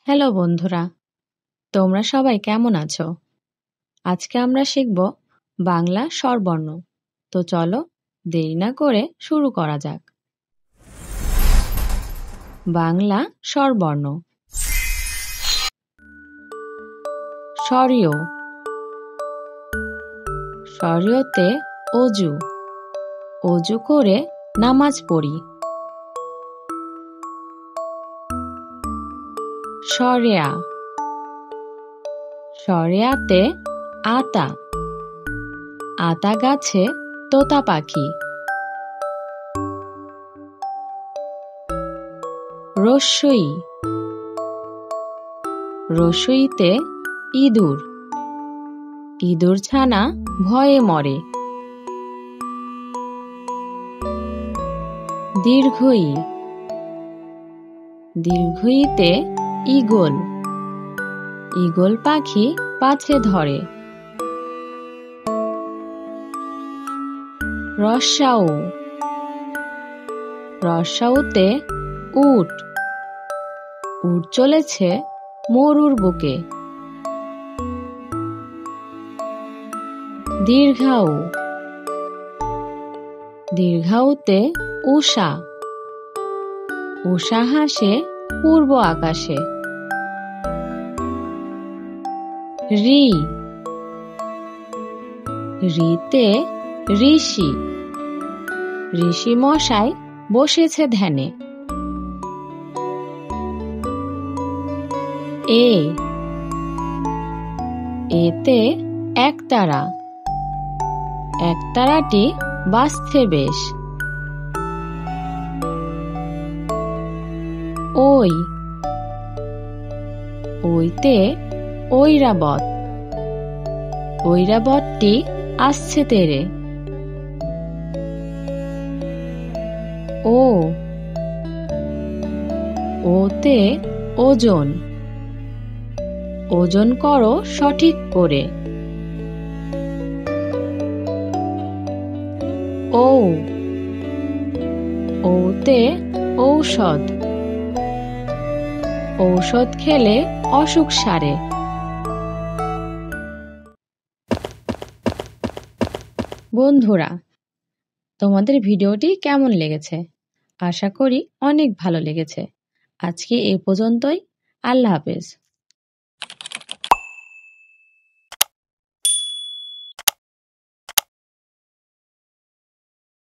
Hello বন্ধুরা, তোমরা সবাই কেমন আছো? আজকে আমরা শিখব বাংলা স্বরবর্ণ। তো চলো দেরি না করে শুরু করা যাক। বাংলা স্বরবর্ণ। স্বরীয়। স্বরীয়তে অজু। অজু করে নামাজ পড়ি। স্বরেয়া। স্বরেয়াতে আতা। আতা গাছে তোতা পাখি। রস্যই। রস্যইতে ইঁদুর। ইঁদুর ছানা ভয়ে মরে। দীর্ঘই। দীর্ঘইতে ঈগল। ঈগল পাখি পাছে ধরে। রস্যাউ। রস্যাউতে উট। উট চলেছে মরুর বুকে। দীর্ঘাউ। দীর্ঘাউতে উষা। উষা হাসে পূর্ব আকাশে। ঋ। ঋতে ঋষি। ঋষি মশাই বসেছে ধ্যানে। এ। এতে একতারা। একতারাটি বাজছে বেশ। ওই। ওইতে ঐরাবত। ঐরাবতটি আসছে তেরে। ও। ওতে ওজন। ওজন করো সঠিক করে। ও। ওতে ঔষধ। ঔষধ খেলে অসুখ সারে। বন্ধুরা, তোমাদের ভিডিওটি কেমন লেগেছে? আশা করি অনেক ভালো লেগেছে। আজকে এ পর্যন্তই। আল্লাহ হাফেজ।